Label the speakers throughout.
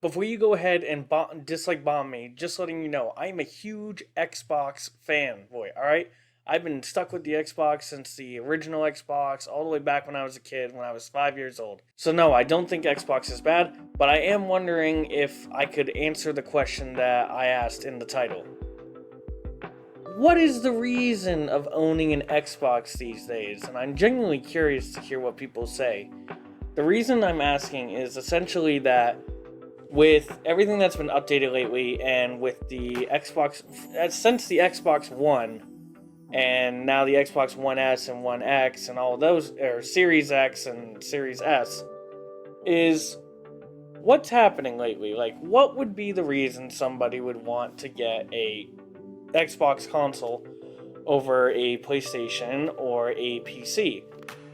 Speaker 1: Before you go ahead and dislike bomb me, just letting you know, I am a huge Xbox fanboy, alright? I've been stuck with the Xbox since the original Xbox, all the way back when I was a kid, when I was 5 years old. So no, I don't think Xbox is bad, but I am wondering if I could answer the question that I asked in the title. What is the reason of owning an Xbox these days? And I'm genuinely curious to hear what people say. The reason I'm asking is essentially that with everything that's been updated lately and with the Xbox, since the Xbox One and now the Xbox One S and One X and all of those, or Series X and Series S, is what's happening lately? Like, what would be the reason somebody would want to get a Xbox console over a PlayStation or a PC?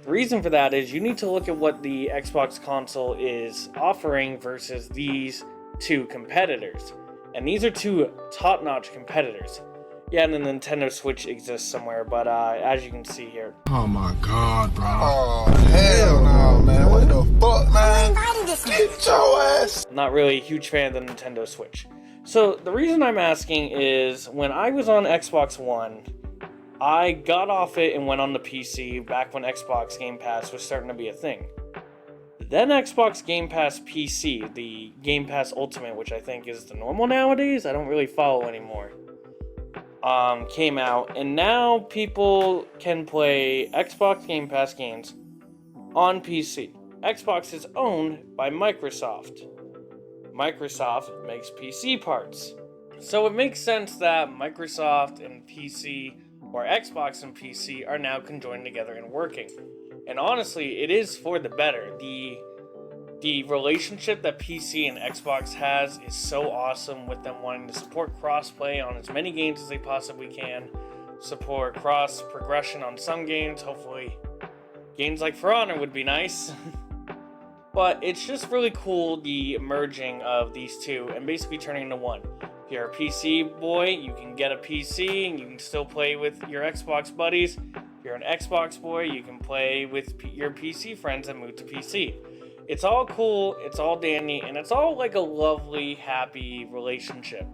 Speaker 1: The reason for that is you need to look at what the Xbox console is offering versus these two competitors. And these are two top-notch competitors. Yeah, and the Nintendo Switch exists somewhere, but as you can see here.
Speaker 2: Oh my god, bro.
Speaker 3: Oh, hell no, man. What the fuck, man? Get your ass.
Speaker 1: I'm not really a huge fan of the Nintendo Switch. So the reason I'm asking is when I was on Xbox One, I got off it and went on the PC back when Xbox Game Pass was starting to be a thing. Then Xbox Game Pass PC, the Game Pass Ultimate, which I think is the normal nowadays, I don't really follow anymore, came out, and now people can play Xbox Game Pass games on PC. Xbox is owned by Microsoft. Microsoft makes PC parts. So it makes sense that Microsoft and PC, or Xbox and PC, are now conjoined together and working. And honestly, it is for the better. The relationship that PC and Xbox has is so awesome, with them wanting to support crossplay on as many games as they possibly can, support cross progression on some games, hopefully games like For Honor would be nice. But it's just really cool, the merging of these two and basically turning into one. If you're a PC boy, you can get a PC and you can still play with your Xbox buddies. If you're an Xbox boy, you can play with your PC friends and move to PC. It's all cool, it's all dandy, and it's all like a lovely, happy relationship.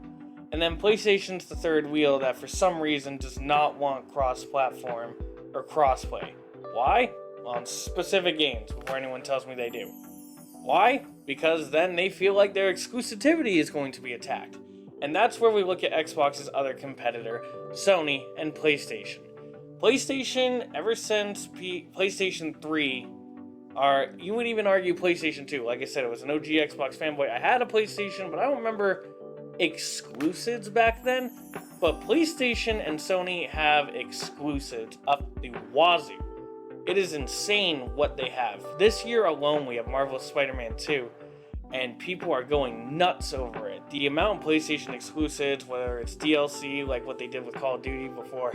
Speaker 1: And then PlayStation's the third wheel that for some reason does not want cross-platform or crossplay. Why? On specific games, before anyone tells me they do. Why? Because then they feel like their exclusivity is going to be attacked. And that's where we look at Xbox's other competitor, Sony and PlayStation. PlayStation, ever since PlayStation 3, you would even argue PlayStation 2. Like I said, it was an OG Xbox fanboy. I had a PlayStation, but I don't remember exclusives back then. But PlayStation and Sony have exclusives up the wazoo. It is insane what they have. This year alone, we have Marvel's Spider-Man 2, and people are going nuts over it. The amount of PlayStation exclusives, whether it's DLC, like what they did with Call of Duty before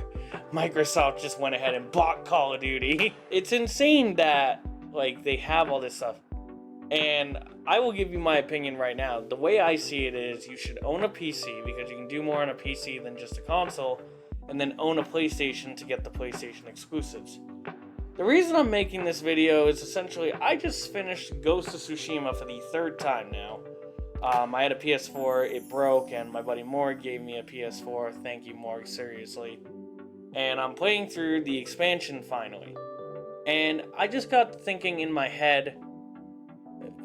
Speaker 1: Microsoft just went ahead and bought Call of Duty. It's insane that, like, they have all this stuff. And I will give you my opinion right now. The way I see it is you should own a PC, because you can do more on a PC than just a console, and then own a PlayStation to get the PlayStation exclusives. The reason I'm making this video is essentially I just finished Ghost of Tsushima for the third time now. I had a PS4, it broke, and my buddy Morg gave me a PS4. Thank you, Morg, seriously. And I'm playing through the expansion finally. And I just got thinking in my head,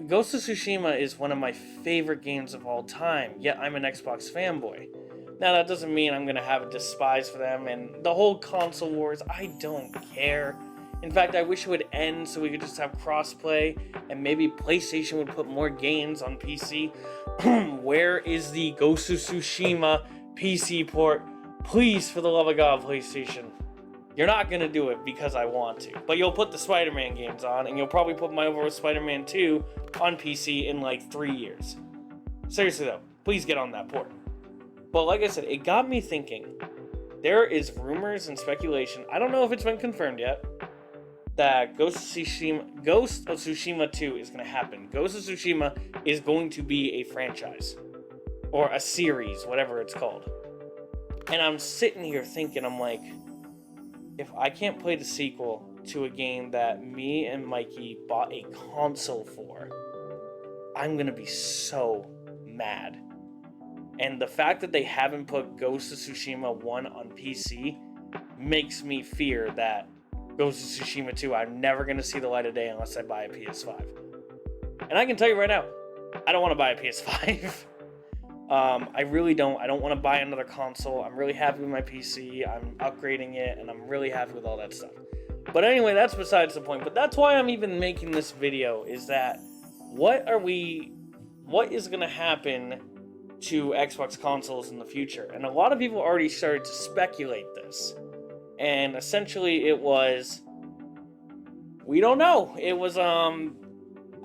Speaker 1: Ghost of Tsushima is one of my favorite games of all time, yet I'm an Xbox fanboy. Now, that doesn't mean I'm going to have a despise for them, and the whole console wars, I don't care. In fact, I wish it would end so we could just have crossplay, and maybe PlayStation would put more games on PC. Where is the Ghost of Tsushima PC port? Please, for the love of God, PlayStation. You're not going to do it because I want to. But you'll put the Spider-Man games on, and you'll probably put Marvel Spider-Man 2 on PC in like 3 years. Seriously though, please get on that port. But like I said, it got me thinking. There is rumors and speculation, I don't know if it's been confirmed yet, that Ghost of Tsushima 2 is going to happen. Ghost of Tsushima is going to be a franchise. Or a series, whatever it's called. And I'm sitting here thinking, I'm like, if I can't play the sequel to a game that me and Mikey bought a console for, I'm going to be so mad. And the fact that they haven't put Ghost of Tsushima 1 on PC makes me fear that Ghost of Tsushima 2, I'm never going to see the light of day unless I buy a PS5. And I can tell you right now, I don't want to buy a PS5. I really don't. I don't want to buy another console. I'm really happy with my PC. I'm upgrading it, and I'm really happy with all that stuff. But anyway, that's besides the point. But that's why I'm even making this video, is that what is going to happen to Xbox consoles in the future? And a lot of people already started to speculate this. And essentially it was, we don't know. It was,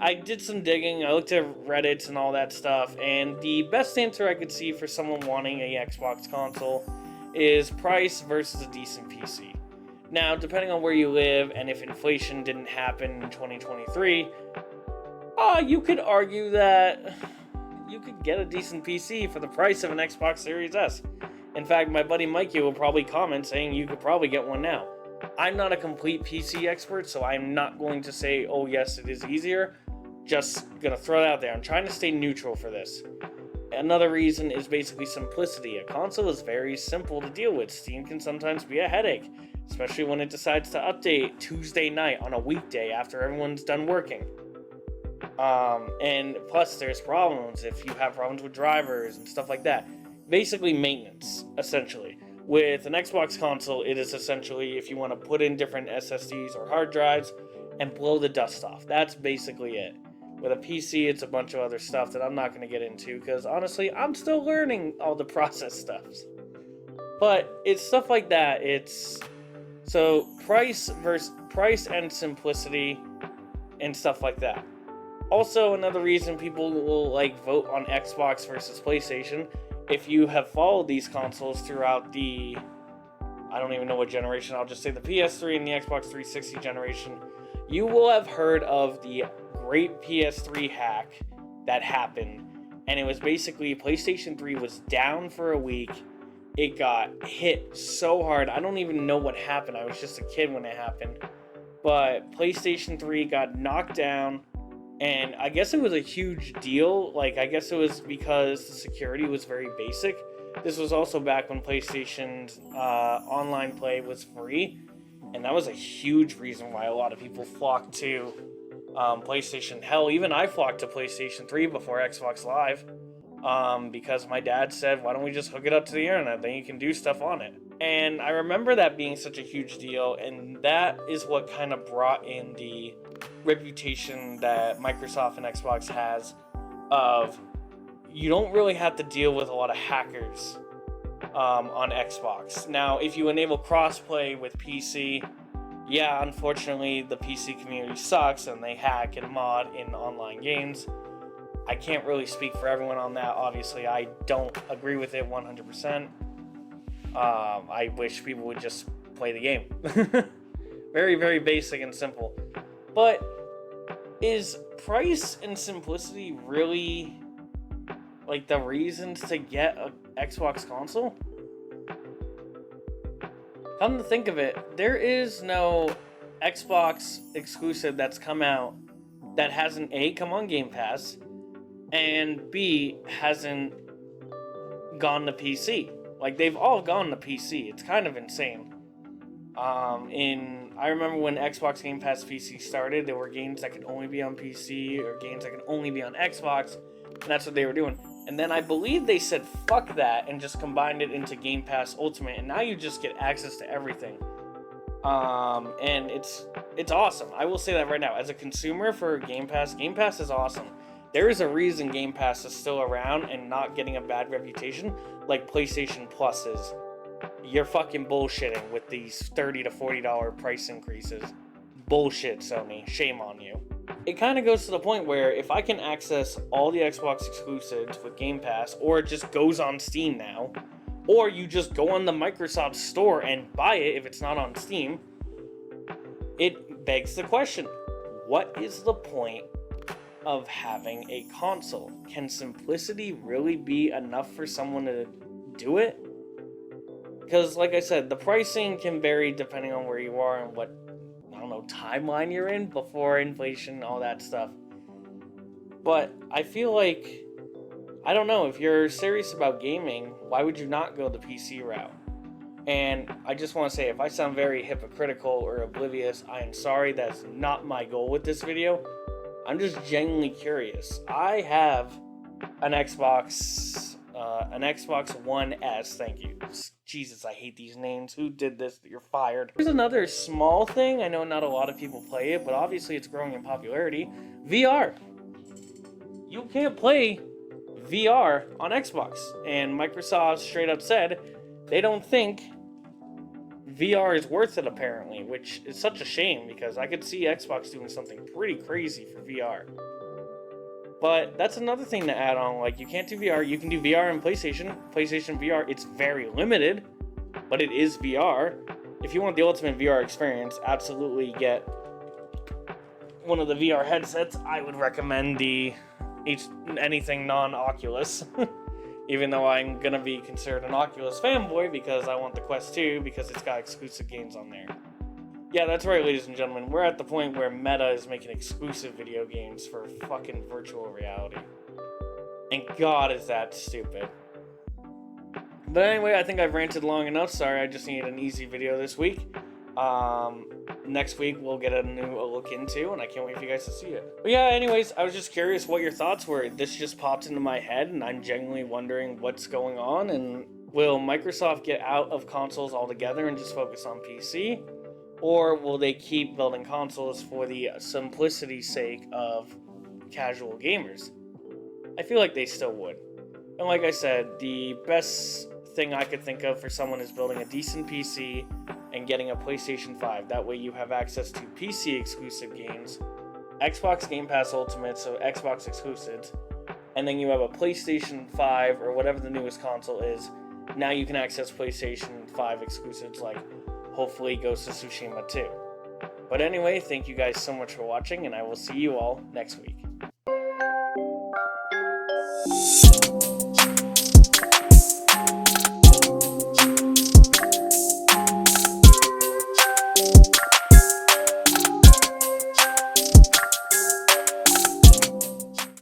Speaker 1: I did some digging, I looked at Reddit and all that stuff, and the best answer I could see for someone wanting a Xbox console is price versus a decent PC. Now, depending on where you live, and if inflation didn't happen in 2023, you could argue that you could get a decent PC for the price of an Xbox Series S. In fact, my buddy Mikey will probably comment saying you could probably get one now. I'm not a complete PC expert, so I'm not going to say, oh yes, it is easier. Just gonna throw it out there. I'm trying to stay neutral for this. Another reason is basically simplicity. A console is very simple to deal with. Steam can sometimes be a headache, especially when it decides to update Tuesday night on a weekday after everyone's done working. And plus there's problems if you have problems with drivers and stuff like that. Basically maintenance, essentially. With an Xbox console, it is essentially if you want to put in different SSDs or hard drives and blow the dust off. That's basically it. With a PC, it's a bunch of other stuff that I'm not going to get into because honestly, I'm still learning all the process stuffs. But it's stuff like that. It's so price and simplicity and stuff like that. Also, another reason people will vote on Xbox versus PlayStation, if you have followed these consoles throughout the, I don't even know what generation, I'll just say the PS3 and the Xbox 360 generation, you will have heard of the great PS3 hack that happened. And it was basically PlayStation 3 was down for a week. It got hit so hard. I don't even know what happened. I was just a kid when it happened. But PlayStation 3 got knocked down. And I guess it was a huge deal. I guess it was because the security was very basic. This was also back when PlayStation's online play was free. And that was a huge reason why a lot of people flocked to PlayStation. Hell, even I flocked to PlayStation 3 before Xbox Live. Because my dad said, why don't we just hook it up to the internet? Then you can do stuff on it. And I remember that being such a huge deal. And that is what kind of brought in the reputation that Microsoft and Xbox has of you don't really have to deal with a lot of hackers on Xbox. Now, if you enable crossplay with PC, yeah, unfortunately the PC community sucks and they hack and mod in online games. I can't really speak for everyone on that. Obviously, I don't agree with it 100%. I wish people would just play the game. Very, very basic and simple. But is price and simplicity really the reasons to get an Xbox console? Come to think of it, there is no Xbox exclusive that's come out that hasn't A, come on Game Pass, and B, hasn't gone to PC. They've all gone to PC. It's kind of insane. I remember when Xbox Game Pass PC started, there were games that could only be on PC or games that could only be on Xbox, and that's what they were doing. And then I believe they said fuck that and just combined it into Game Pass Ultimate, and now you just get access to everything. And it's awesome. I will say that right now. As a consumer for Game Pass is awesome. There is a reason Game Pass is still around and not getting a bad reputation like PlayStation Plus is. You're fucking bullshitting with these $30 to $40 price increases. Bullshit, Sony. Shame on you. It kind of goes to the point where if I can access all the Xbox exclusives with Game Pass, or it just goes on Steam now, or you just go on the Microsoft store and buy it if it's not on Steam, it begs the question, what is the point of having a console? Can simplicity really be enough for someone to do it? Because, like I said, the pricing can vary depending on where you are and what, timeline you're in before inflation, all that stuff. But I feel like I don't know, if you're serious about gaming, why would you not go the PC route? And I just want to say, if I sound very hypocritical or oblivious, I am sorry. That's not my goal with this video. I'm just genuinely curious. I have an Xbox One S. Thank you. Jesus, I hate these names. Who did this? You're fired. Here's another small thing. I know not a lot of people play it, but obviously it's growing in popularity. VR. You can't play VR on Xbox. And Microsoft straight up said they don't think VR is worth it, apparently, which is such a shame because I could see Xbox doing something pretty crazy for VR. But that's another thing to add on. Like, you can't do VR. You can do VR in PlayStation. PlayStation VR, it's very limited, but it is VR. If you want the ultimate VR experience, absolutely get one of the VR headsets. I would recommend anything non-Oculus. Even though I'm gonna be considered an Oculus fanboy because I want the Quest 2 because it's got exclusive games on there. Yeah, that's right, ladies and gentlemen. We're at the point where Meta is making exclusive video games for fucking virtual reality. And God, is that stupid. But anyway, I think I've ranted long enough. Sorry, I just needed an easy video this week. Next week we'll get a new look into, and I can't wait for you guys to see it. But yeah, anyways, I was just curious what your thoughts were. This just popped into my head, and I'm genuinely wondering what's going on, and will Microsoft get out of consoles altogether and just focus on PC? Or will they keep building consoles for the simplicity's sake of casual gamers? I feel like they still would. And like I said, the best thing I could think of for someone is building a decent PC and getting a PlayStation 5. That way you have access to PC exclusive games, Xbox Game Pass Ultimate, so Xbox exclusives, and then you have a PlayStation 5 or whatever the newest console is. Now you can access PlayStation 5 exclusives like hopefully Ghost of Tsushima 2. But anyway, thank you guys so much for watching, and I will see you all next week.